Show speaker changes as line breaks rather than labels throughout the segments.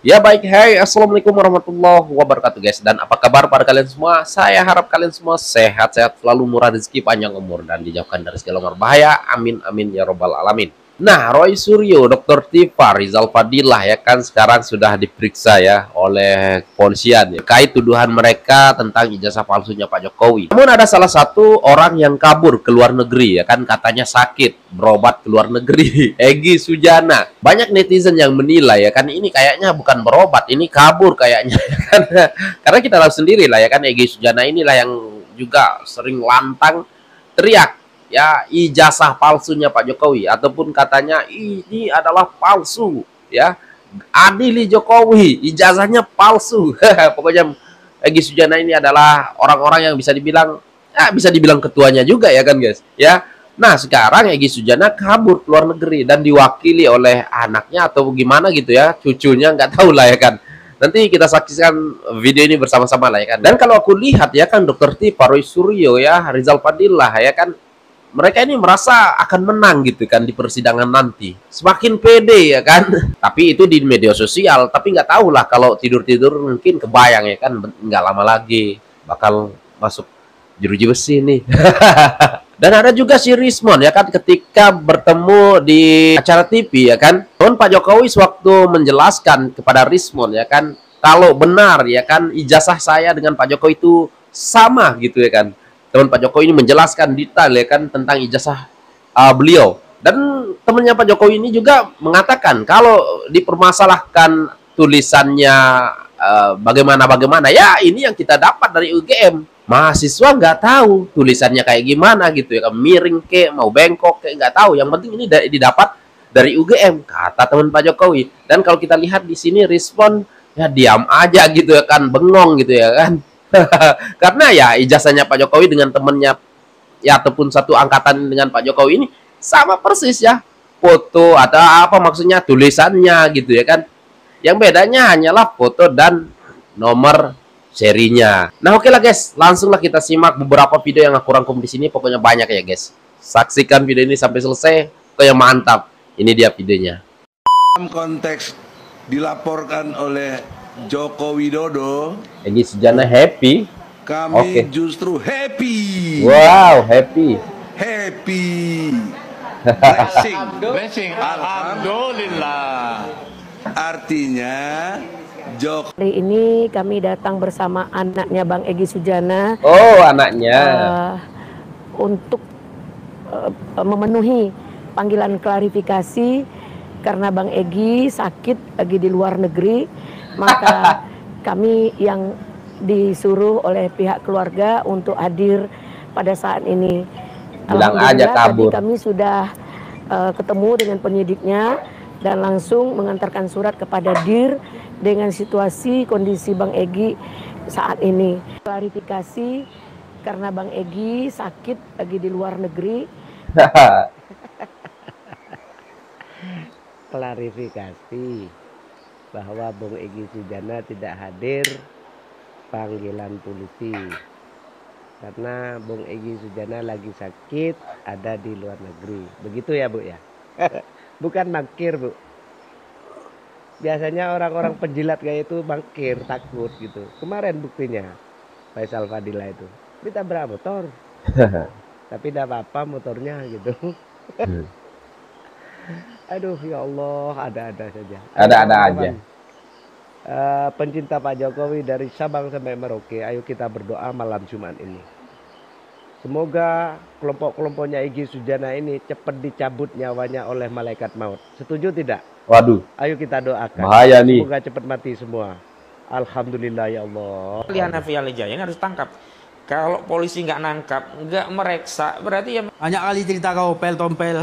Ya baik, hai, assalamualaikum warahmatullahi wabarakatuh guys. Dan apa kabar para kalian semua? Saya harap kalian semua sehat-sehat, selalu murah rezeki, panjang umur, dan dijauhkan dari segala bahaya. Amin amin ya robbal alamin. Nah, Roy Suryo, Dr. Tifa, Rizal Fadilah ya kan sekarang sudah diperiksa ya oleh kepolisian ya, terkait tuduhan mereka tentang ijazah palsunya Pak Jokowi. Namun ada salah satu orang yang kabur ke luar negeri ya kan, katanya sakit berobat ke luar negeri. Egy Sujana. Banyak netizen yang menilai ya kan, ini kayaknya bukan berobat, ini kabur kayaknya ya kan. Karena kita tahu sendiri lah ya kan, Egy Sujana inilah yang juga sering lantang teriak ya ijazah palsunya Pak Jokowi, ataupun katanya ini adalah palsu ya, adili Jokowi ijazahnya palsu. Pokoknya Egy Sujana ini adalah orang-orang yang bisa dibilang ya, bisa dibilang ketuanya juga ya kan guys ya. Nah sekarang Egy Sujana kabur ke luar negeri dan diwakili oleh anaknya atau gimana gitu ya, cucunya nggak tahu lah ya kan. Nanti kita saksikan video ini bersama-sama lah ya kan. Dan kalau aku lihat ya kan, Dr. Tifa, Roy Suryo ya, Rizal Fadilah ya kan, mereka ini merasa akan menang gitu kan di persidangan nanti. Semakin pede ya kan. Tapi itu di media sosial. Tapi nggak tahu lah, kalau tidur-tidur mungkin kebayang ya kan, nggak lama lagi bakal masuk jeruji besi nih. Dan ada juga si Rismon ya kan, ketika bertemu di acara TV ya kan, Pak Jokowi sewaktu menjelaskan kepada Rismon ya kan, kalau benar ya kan ijazah saya dengan Pak Jokowi itu sama gitu ya kan. Teman Pak Jokowi ini menjelaskan detail ya kan tentang ijazah beliau. Dan temannya Pak Jokowi ini juga mengatakan kalau dipermasalahkan tulisannya bagaimana ya, ini yang kita dapat dari UGM. Mahasiswa nggak tahu tulisannya kayak gimana gitu ya kan, miring ke mau bengkok kayak nggak tahu, yang penting ini didapat dari UGM, kata teman Pak Jokowi. Dan kalau kita lihat di sini respon ya diam aja gitu ya kan, bengong gitu ya kan. Karena ya ijazahnya Pak Jokowi dengan temennya ya, ataupun satu angkatan dengan Pak Jokowi ini sama persis ya, foto atau apa maksudnya tulisannya gitu ya kan. Yang bedanya hanyalah foto dan nomor serinya. Nah oke lah guys, langsunglah kita simak beberapa video yang aku rangkum di sini. Pokoknya banyak ya guys. Saksikan video ini sampai selesai. Pokoknya mantap. Ini dia videonya.
Dalam konteks dilaporkan oleh Joko Widodo,
Egy Sujana happy.
kami justru happy.
Wow, happy.
Blessing. Alhamdulillah. Artinya Joko
Hari ini kami datang bersama anaknya Bang Egy Sujana.
Oh, anaknya.
Untuk memenuhi panggilan klarifikasi karena Bang Egy sakit lagi di luar negeri, maka kami yang disuruh oleh pihak keluarga untuk hadir pada saat ini.
Bilang aja kabur.
Tadi kami sudah ketemu dengan penyidiknya dan langsung mengantarkan surat kepada DIR dengan situasi kondisi Bang Egy saat ini. Klarifikasi karena Bang Egy sakit lagi di luar negeri. Klarifikasi bahwa Bang Egy Sujana tidak hadir panggilan polisi karena Bang Egy Sujana lagi sakit ada di luar negeri. Begitu ya Bu ya? Bukan mangkir Bu. Biasanya orang-orang penjilat kayak itu mangkir, takut gitu. Kemarin buktinya Faisal Fadilah itu ditabrak motor. Tapi tidak apa-apa motornya gitu. Aduh ya Allah, ada-ada saja.
Ada-ada aja.
Pencinta Pak Jokowi dari Sabang sampai Merauke, ayo kita berdoa malam Jumat ini. Semoga kelompok-kelompoknya Egy Sujana ini cepat dicabut nyawanya oleh malaikat maut. Setuju tidak?
Waduh.
Ayo kita doakan.
Bahaya nih.
Semoga cepat mati semua. Alhamdulillah ya Allah.
Hanafi Alijaya harus tangkap. Kalau polisi nggak nangkap, nggak mereksa, berarti ya
banyak kali cerita kau pel-tompel.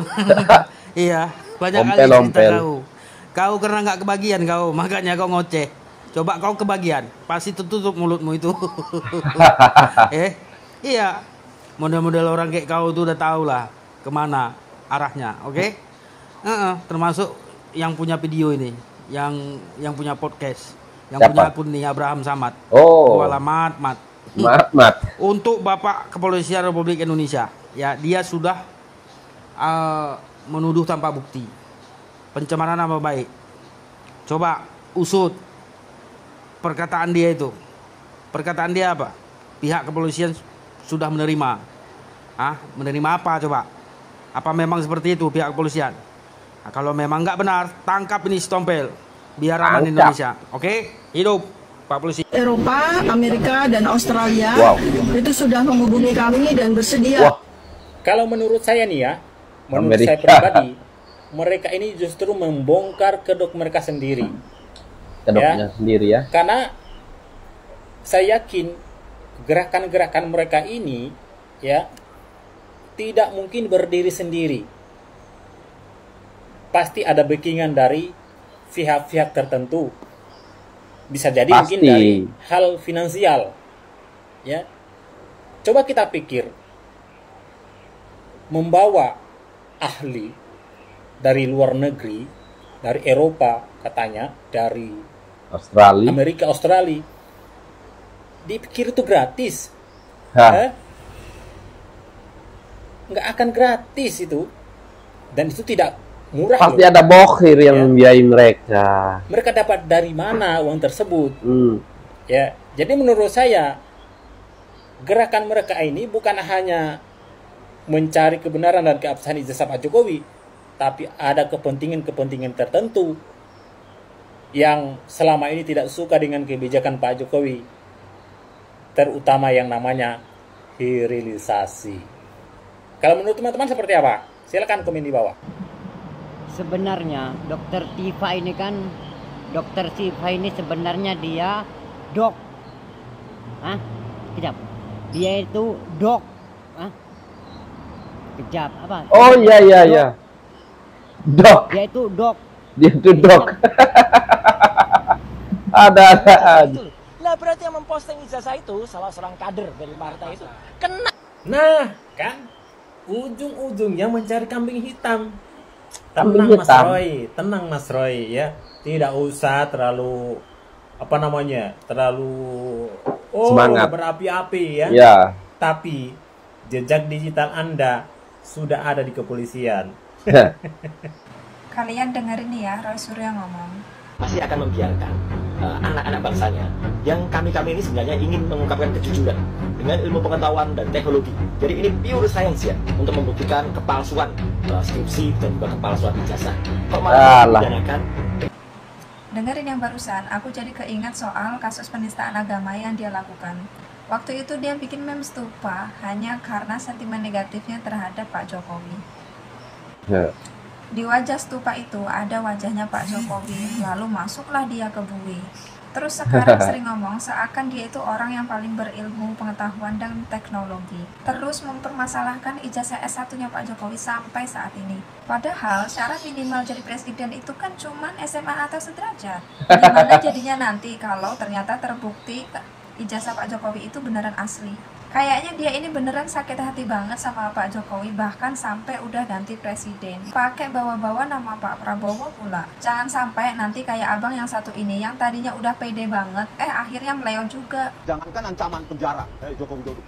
Iya, banyak kali
Ompel,
cerita
ompel.
kau karena nggak kebagian kau, makanya kau ngoceh. Coba kau kebagian, pasti tertutup mulutmu itu. Iya, model-model orang kayak kau tuh udah tahu lah kemana arahnya, oke? Termasuk yang punya video ini, yang punya podcast, yang
Siapa?
punya akun nih Abraham Samad.
Oh.
Alamat, mat.
Mat.
Untuk Bapak Kepolisian Republik Indonesia, ya dia sudah menuduh tanpa bukti, pencemaran nama baik. Coba usut perkataan dia itu? Perkataan dia apa? Pihak kepolisian sudah menerima. Menerima apa coba? Apa memang seperti itu pihak kepolisian? Nah, kalau memang nggak benar, tangkap ini si Tompel. Biar aman Indonesia. Oke? Hidup Pak Polisi.
Eropa, Amerika, dan Australia itu sudah menghubungi kami dan bersedia.
Kalau menurut saya nih ya, menurut saya pribadi, mereka ini justru membongkar kedok mereka sendiri.
Kedoknya sendiri ya.
Karena saya yakin gerakan-gerakan mereka ini ya tidak mungkin berdiri sendiri. Pasti ada backingan dari pihak-pihak tertentu. Bisa jadi mungkin dari hal finansial. Ya. Coba kita pikir, membawa ahli dari luar negeri, dari Eropa katanya, dari
Australia,
Amerika, Australia, dipikir itu gratis. Nggak akan gratis itu, dan itu tidak murah.
Pasti ada bokhir yang membiayai mereka.
Mereka dapat dari mana uang tersebut? Ya, jadi menurut saya gerakan mereka ini bukan hanya mencari kebenaran dan keabsahan ijazah Pak Jokowi, tapi ada kepentingan-kepentingan tertentu yang selama ini tidak suka dengan kebijakan Pak Jokowi, terutama yang namanya hilirisasi. Kalau menurut teman-teman seperti apa? Silakan komen di bawah.
Sebenarnya Dokter Siva ini kan, Dokter Siva ini sebenarnya dia dok. Kejap. Dia itu dok. Kejap apa?
Oh iya. Dok.
Dia itu dok.
Ada.
Lah berarti yang memposting ijazah itu salah seorang kader dari partai itu kena.
Nah, kan ujung-ujungnya mencari kambing hitam. Tenang Mas Roy ya. Tidak usah terlalu
semangat,
berapi-api ya. Tapi jejak digital Anda sudah ada di kepolisian.
Kalian dengerin nih ya, Roy Suryo ngomong.
Masih akan membiarkan anak-anak bangsanya yang kami ini sebenarnya ingin mengungkapkan kejujuran dengan ilmu pengetahuan dan teknologi. Jadi ini pure science ya, untuk membuktikan kepalsuan skripsi dan juga kepalsuan ijazah. Kok malah dipidanakan?
Dengerin yang barusan, aku jadi keingat soal kasus penistaan agama yang dia lakukan. Waktu itu dia bikin meme stupa hanya karena sentimen negatifnya terhadap Pak Jokowi. Di wajah stupa itu ada wajahnya Pak Jokowi, lalu masuklah dia ke bui. Terus sekarang sering ngomong seakan dia itu orang yang paling berilmu, pengetahuan, dan teknologi. Terus mempermasalahkan ijazah S1-nya Pak Jokowi sampai saat ini. Padahal syarat minimal jadi presiden itu kan cuman SMA atau sederajat. Gimana jadinya nanti kalau ternyata terbukti ijazah Pak Jokowi itu beneran asli? Kayaknya dia ini beneran sakit hati banget sama Pak Jokowi, bahkan sampai udah ganti presiden. Pakai bawa-bawa nama Pak Prabowo pula. Jangan sampai nanti kayak abang yang satu ini, yang tadinya udah pede banget, akhirnya meleo juga.
Jangankan ancaman penjara, Jokowi Dodo.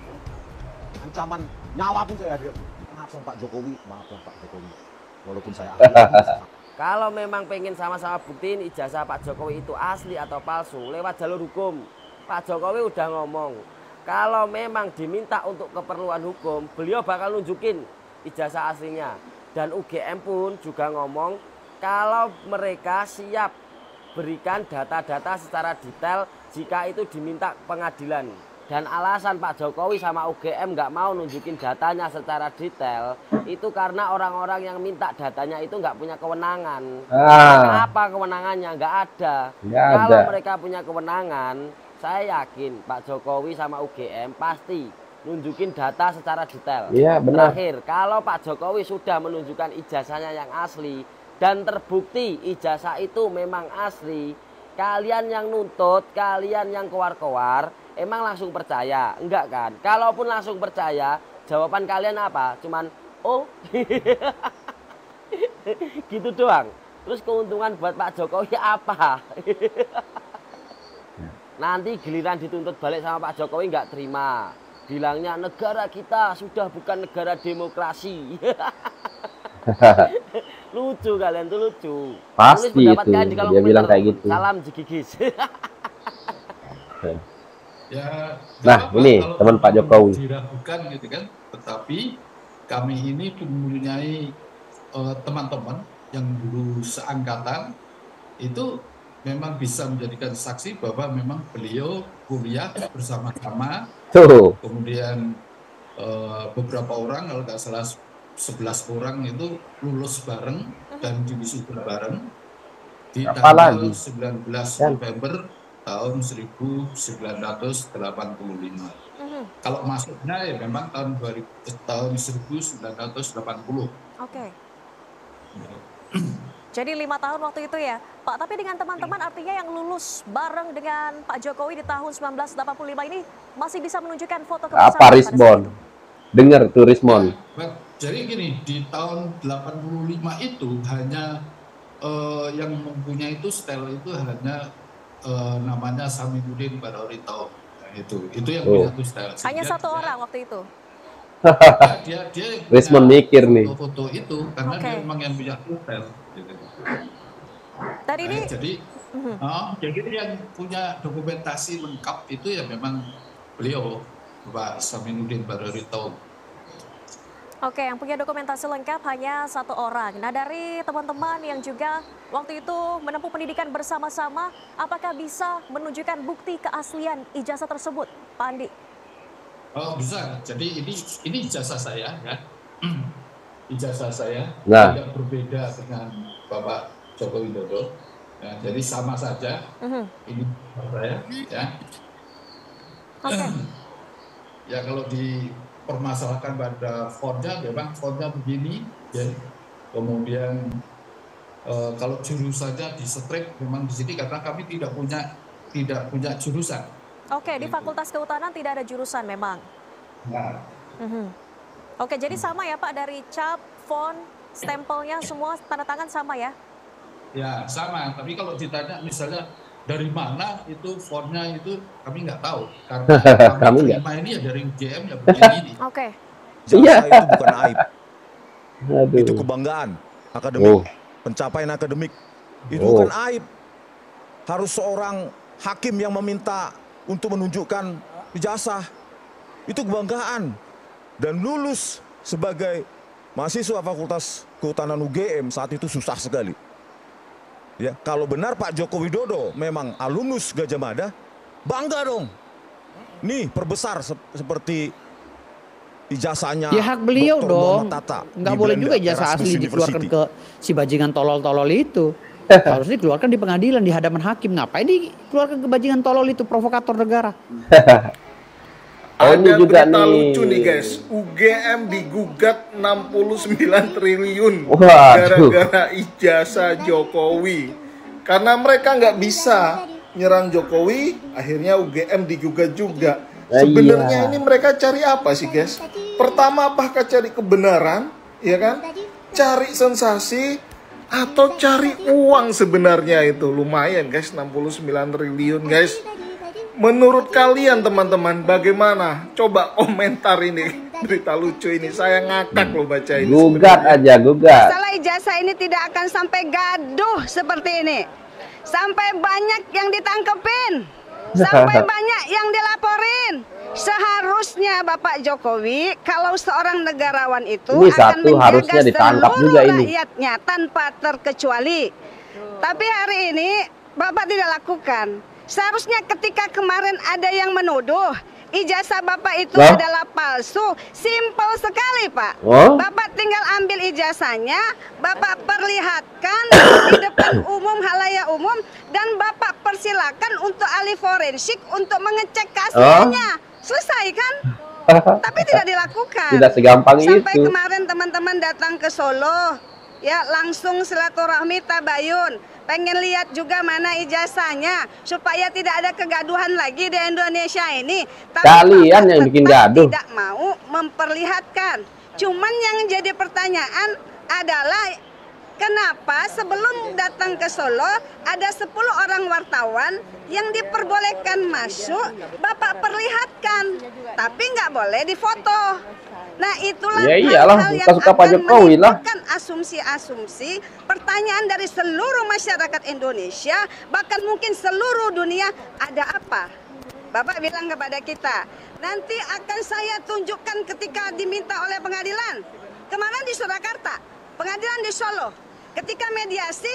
Ancaman nyawa pun saya hadir. Maaf Pak Jokowi, walaupun saya
Kalau memang pengen sama-sama buktiin ijazah Pak Jokowi itu asli atau palsu, lewat jalur hukum. Pak Jokowi udah ngomong, kalau memang diminta untuk keperluan hukum, beliau bakal nunjukin ijazah aslinya. Dan UGM pun juga ngomong, kalau mereka siap berikan data-data secara detail jika itu diminta pengadilan. Dan alasan Pak Jokowi sama UGM nggak mau nunjukin datanya secara detail, itu karena orang-orang yang minta datanya itu nggak punya kewenangan. Apa kewenangannya? Nggak ada. Kalau mereka punya kewenangan, saya yakin Pak Jokowi sama UGM pasti nunjukin data secara detail. Terakhir, kalau Pak Jokowi sudah menunjukkan ijazahnya yang asli dan terbukti ijazah itu memang asli, kalian yang nuntut, kalian yang keluar-keluar, emang langsung percaya? Enggak kan? Kalaupun langsung percaya, jawaban kalian apa? Cuman, oh, gitu doang. Terus keuntungan buat Pak Jokowi apa? Nanti giliran dituntut balik sama Pak Jokowi nggak terima. Bilangnya negara kita sudah bukan negara demokrasi. Lucu kalian tuh, lucu.
Pasti itu, dia bilang kayak gitu.
Salam jigigis.
Ya,
nah ini teman Pak Jokowi
diragukan gitu kan, tetapi kami ini mempunyai teman-teman yang dulu seangkatan itu memang bisa menjadikan saksi bahwa memang beliau kuliah bersama-sama. Kemudian beberapa orang, kalau nggak salah 11 orang itu lulus bareng dan diwisuda bareng di tanggal 19 November tahun 1985. Kalau masuknya ya memang tahun 1980.
Oke. Jadi 5 tahun waktu itu ya, Pak. Tapi dengan teman-teman artinya yang lulus bareng dengan Pak Jokowi di tahun 1985 ini masih bisa menunjukkan foto kebersamaan.
Apa Rismon? Dengar tuh Rismon.
Jadi gini, di tahun 85 itu hanya yang mempunyai itu style itu hanya namanya Samimuddin Badarudin. Itu yang punya tuh style.
Hanya satu orang waktu itu.
dia
Rismon mikir nih.
Foto itu karena dia memang yang punya style. Gitu.
Tadi ini.
Jadi yang punya dokumentasi lengkap itu ya memang beliau, Pak Samimuddin Badarudin.
Oke, yang punya dokumentasi lengkap hanya satu orang. Nah, dari teman-teman yang juga waktu itu menempuh pendidikan bersama-sama, apakah bisa menunjukkan bukti keaslian ijazah tersebut, Pak Andi?
Oh, bisa. Jadi ini ijazah saya, ya. Ijazah saya tidak berbeda dengan Bapak Joko Widodo. Ya, jadi sama saja. Ini saya, ya. Ya kalau dipermasalahkan pada fontnya, memang fontnya begini, ya. Kemudian kalau jurusannya di strip memang di sini karena kami tidak punya jurusan.
Oke, di Fakultas Kehutanan tidak ada jurusan memang.
Nah.
Oke, jadi sama ya Pak, dari cap, font, stempelnya semua tanda tangan sama ya?
Ya sama, tapi kalau ditanya misalnya dari mana itu fontnya itu kami nggak tahu karena kami terima ini ya dari UGM ya begini.
Oke.
Iya. Itu bukan aib. Itu kebanggaan akademik, pencapaian akademik. Itu bukan aib. Harus seorang hakim yang meminta untuk menunjukkan ijazah. Itu kebanggaan. Dan lulus sebagai mahasiswa Fakultas Kehutanan UGM saat itu susah sekali. Ya, kalau benar Pak Joko Widodo memang alumnus Gajah Mada, bangga dong. Nih perbesar seperti ijazahnya.
Ya hak beliau
Dr.
dong. Nggak boleh juga ijazah asli dikeluarkan ke si bajingan tolol-tolol itu. Harus dikeluarkan di pengadilan, di hadapan hakim. Ngapain dikeluarkan ke bajingan tolol itu, provokator negara?
Ada berita lucu nih guys, UGM digugat 69 triliun gara-gara ijazah Jokowi. Karena mereka nggak bisa nyerang Jokowi, akhirnya UGM digugat juga. Sebenarnya ini mereka cari apa sih guys? Pertama, apakah cari kebenaran, ya kan? Cari sensasi atau cari uang sebenarnya itu? Lumayan guys, 69 triliun guys. Menurut kalian teman-teman bagaimana? Coba komentar ini berita lucu ini. Saya ngakak loh baca ini.
Gugat aja, gugat.
Masalah ijazah ini tidak akan sampai gaduh seperti ini. Sampai banyak yang ditangkepin. Sampai banyak yang dilaporin. Seharusnya Bapak Jokowi kalau seorang negarawan itu
ini
akan menjaga seluruh rakyatnya tanpa terkecuali. Tapi hari ini Bapak tidak lakukan. Seharusnya ketika kemarin ada yang menuduh ijazah Bapak itu adalah palsu, simpel sekali Pak. Bapak tinggal ambil ijazahnya, Bapak perlihatkan di depan umum, halayak umum, dan Bapak persilakan untuk ahli forensik untuk mengecek keasliannya. Selesai kan? Tapi tidak dilakukan.
Tidak segampang itu.
Sampai kemarin teman-teman datang ke Solo, ya langsung silaturahmi tabayun. Pengen lihat juga mana ijazahnya supaya tidak ada kegaduhan lagi di Indonesia ini. Tapi
kalian yang bikin gaduh.
Tidak mau memperlihatkan. Cuman yang jadi pertanyaan adalah kenapa sebelum datang ke Solo ada 10 orang wartawan yang diperbolehkan masuk, Bapak perlihatkan, tapi nggak boleh difoto. Nah itulah hal-hal yang akan menimbulkan asumsi-asumsi, pertanyaan dari seluruh masyarakat Indonesia, bahkan mungkin seluruh dunia, ada apa Bapak bilang kepada kita, nanti akan saya tunjukkan ketika diminta oleh pengadilan. Kemarin di Surakarta, pengadilan di Solo, ketika mediasi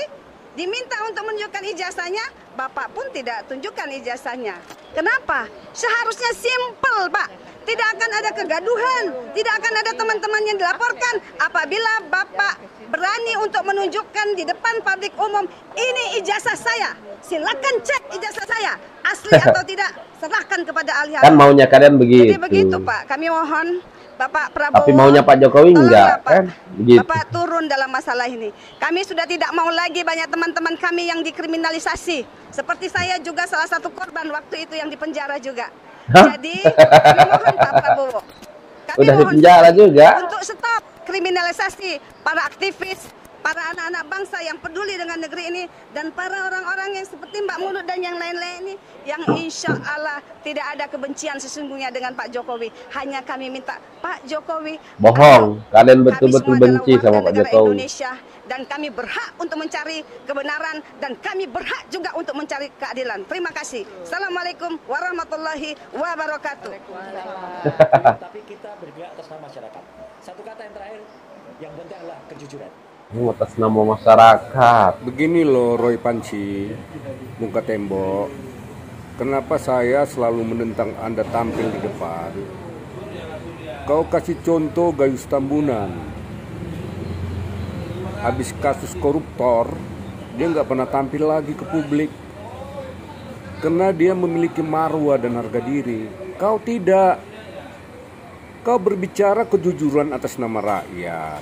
diminta untuk menunjukkan ijazahnya, Bapak pun tidak tunjukkan ijazahnya. Kenapa? Seharusnya simpel, Pak. Tidak akan ada kegaduhan, tidak akan ada teman-teman yang dilaporkan apabila Bapak berani untuk menunjukkan di depan publik umum, ini ijazah saya. Silakan cek ijazah saya, asli atau tidak, serahkan kepada ahli.
Kan maunya kalian begitu.
Jadi begitu, Pak. Kami mohon Bapak Prabowo.
Tapi maunya Pak Jokowi enggak,
Bapak,
kan? Begitu.
Bapak turun dalam masalah ini. Kami sudah tidak mau lagi banyak teman-teman kami yang dikriminalisasi. Seperti saya juga salah satu korban waktu itu yang dipenjara juga. Jadi kami mohon Pak Prabowo. Kami
Udah
mohon
dipenjara juga.
untuk stop kriminalisasi para aktivis, para anak-anak bangsa yang peduli dengan negeri ini, dan para orang-orang yang seperti Mbak Muluk dan yang lain-lain ini, yang insya Allah tidak ada kebencian sesungguhnya dengan Pak Jokowi. Hanya kami minta Pak Jokowi,
Bohong, kalian betul-betul benci sama Pak
negara
Jokowi.
Indonesia, dan kami berhak untuk mencari kebenaran, dan kami berhak juga untuk mencari keadilan. Terima kasih. Assalamualaikum warahmatullahi wabarakatuh.
Tapi kita bergerak atas nama masyarakat. Satu kata yang terakhir, yang penting adalah kejujuran.
Atas nama masyarakat.
Begini loh Roy Panci, muka tembok. Kenapa saya selalu menentang Anda tampil di depan? Kau kasih contoh Gayus Tambunan. Habis kasus koruptor, dia nggak pernah tampil lagi ke publik. Karena dia memiliki marwah dan harga diri. Kau tidak. Kau berbicara kejujuran atas nama rakyat.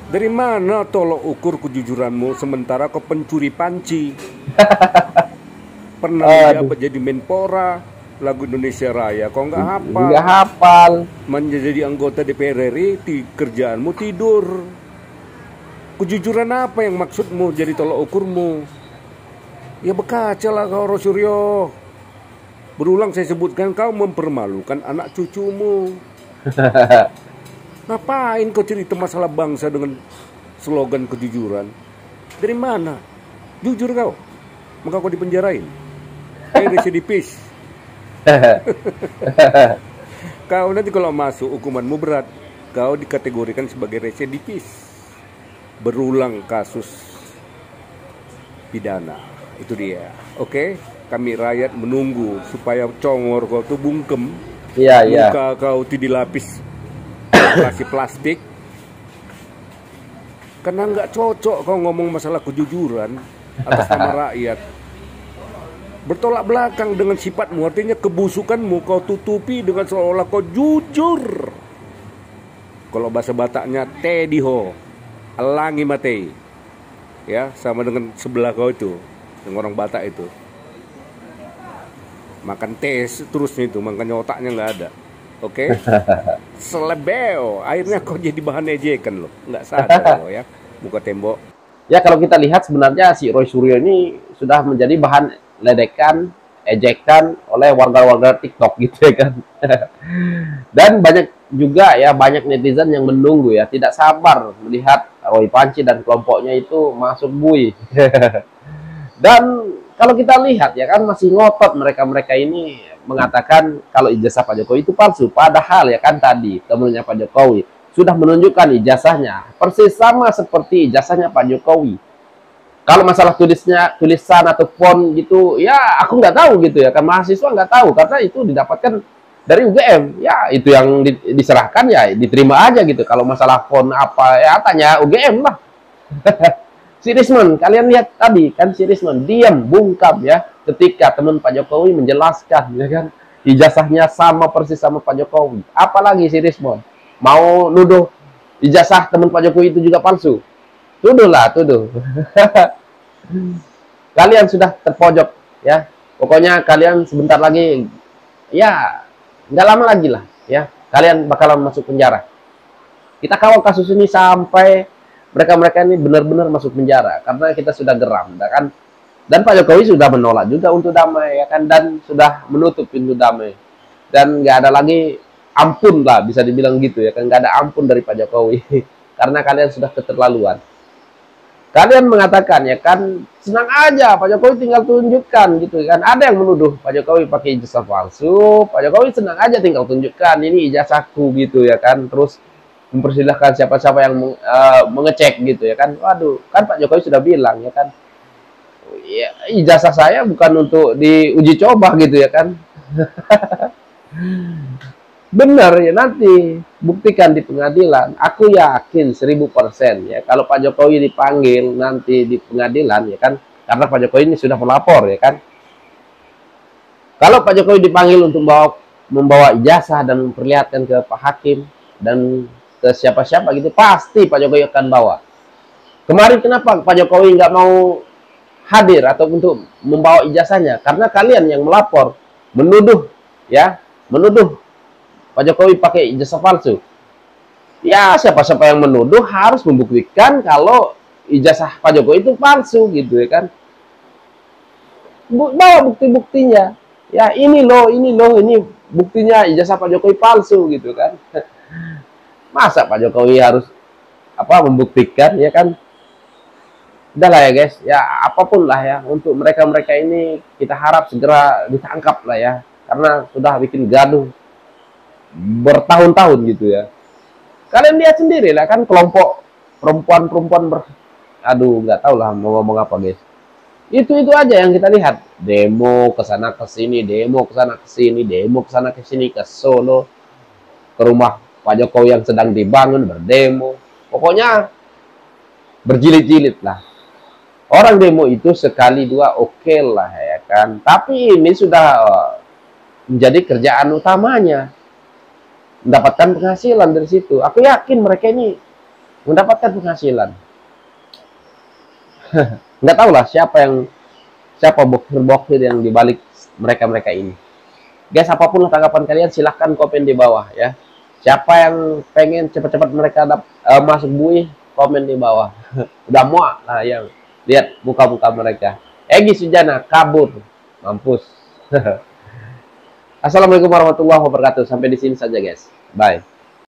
Dari mana tolok ukur kejujuranmu sementara kau pencuri panci? Pernah menjabat jadi Menpora, lagu Indonesia Raya, kau nggak hafal?
Nggak hafal.
Menjadi anggota DPR RI, kerjaanmu tidur. Kejujuran apa yang maksudmu jadi tolok ukurmu? Ya berkacalah kau Rosuryo. Berulang saya sebutkan, kau mempermalukan anak cucumu. Ngapain kau cerita masalah bangsa dengan slogan kejujuran? Dari mana? Jujur kau, maka kau dipenjarain. Residipis. Kau nanti kalau masuk hukumanmu berat. Kau dikategorikan sebagai residipis. Berulang kasus pidana. Itu dia. Oke? Kami rakyat menunggu supaya congor kau tuh bungkem.
Iya, iya.
Muka kau tuh dilapis plastik. Karena nggak cocok kau ngomong masalah kejujuran atas nama rakyat. Bertolak belakang dengan sifatmu, artinya kebusukanmu kau tutupi dengan seolah kau jujur. Kalau bahasa Bataknya tediho, alangi matei. Ya, sama dengan sebelah kau itu, yang orang Batak itu. Makan tes terusnya itu, makanya otaknya nggak ada. Oke? Selebeo, akhirnya kau jadi bahan ejekan loh. Nggak sadar loh ya, muka tembok.
Ya kalau kita lihat sebenarnya si Roy Suryo ini sudah menjadi bahan ledekan, ejekan oleh warga-warga TikTok gitu ya kan. Dan banyak juga ya, banyak netizen yang menunggu ya, tidak sabar melihat Roy Panci dan kelompoknya itu masuk bui. Dan kalau kita lihat ya kan, masih ngotot mereka-mereka ini mengatakan kalau ijazah Pak Jokowi itu palsu. Padahal ya kan tadi temennya Pak Jokowi sudah menunjukkan ijazahnya persis sama seperti ijazahnya Pak Jokowi. Kalau masalah tulisan atau font gitu, ya aku nggak tahu gitu ya kan, mahasiswa nggak tahu karena itu didapatkan dari UGM. Ya itu yang diserahkan ya diterima aja gitu. Kalau masalah font apa ya tanya UGM lah. Si Risman, kalian lihat tadi kan si Risman diam bungkam ya ketika teman Pak Jokowi menjelaskan ya kan ijazahnya sama persis sama Pak Jokowi. Apalagi si Risman mau nuduh ijazah teman Pak Jokowi itu juga palsu. Tuduhlah, tuduh. Kalian sudah terpojok ya. Pokoknya kalian sebentar lagi ya nggak lama lagi lah ya. Kalian bakalan masuk penjara. Kita kawal kasus ini sampai mereka-mereka ini benar-benar masuk penjara karena kita sudah geram, ya kan? Dan Pak Jokowi sudah menolak juga untuk damai, ya kan? Dan sudah menutup pintu damai. Dan nggak ada lagi ampun lah, bisa dibilang gitu ya kan? Nggak ada ampun dari Pak Jokowi karena kalian sudah keterlaluan. Kalian mengatakan ya kan, senang aja Pak Jokowi tinggal tunjukkan gitu kan. Ada yang menuduh Pak Jokowi pakai ijazah palsu, Pak Jokowi senang aja tinggal tunjukkan ini ijazahku gitu ya kan. Terus mempersilahkan siapa-siapa yang mengecek gitu ya kan. Waduh, kan Pak Jokowi sudah bilang ya kan, ya, ijazah saya bukan untuk diuji coba gitu ya kan. Benar ya, nanti buktikan di pengadilan. Aku yakin 1000% ya, kalau Pak Jokowi dipanggil nanti di pengadilan ya kan, karena Pak Jokowi ini sudah melapor ya kan. Kalau Pak Jokowi dipanggil untuk membawa ijazah dan memperlihatkan ke Pak Hakim dan ke siapa-siapa gitu, pasti Pak Jokowi akan bawa. Kemarin kenapa Pak Jokowi nggak mau hadir atau untuk membawa ijazahnya? Karena kalian yang melapor, menuduh ya, menuduh Pak Jokowi pakai ijazah palsu. Ya, siapa-siapa yang menuduh harus membuktikan kalau ijazah Pak Jokowi itu palsu gitu ya kan. Bawa bukti-buktinya. Ya, ini loh, ini buktinya ijazah Pak Jokowi palsu gitu kan. Masa Pak Jokowi harus membuktikan ya kan? Udah lah ya guys, ya apapun lah ya, untuk mereka-mereka ini kita harap segera ditangkap lah ya, karena sudah bikin gaduh bertahun-tahun gitu ya. Kalian lihat sendiri lah kan, kelompok perempuan-perempuan aduh nggak tahu lah mau ngomong apa guys. Itu aja yang kita lihat, demo ke sana ke sini, demo ke sana ke sini, demo ke sana ke sini, ke Solo, ke rumah Pak Jokowi yang sedang dibangun berdemo. Pokoknya berjilid-jilid lah. Orang demo itu sekali dua oke lah ya kan, tapi ini sudah menjadi kerjaan utamanya, mendapatkan penghasilan dari situ. Aku yakin mereka ini mendapatkan penghasilan. Nggak tahu lah siapa bokir-bokir yang dibalik mereka ini. Guys, apapun lah tanggapan kalian, silahkan komen di bawah ya. Siapa yang pengen cepat-cepat mereka masuk bui, komen di bawah. Udah muak lah yang lihat muka-muka mereka. Egy Sujana kabur, mampus. Assalamualaikum warahmatullahi wabarakatuh. Sampai di sini saja guys. Bye.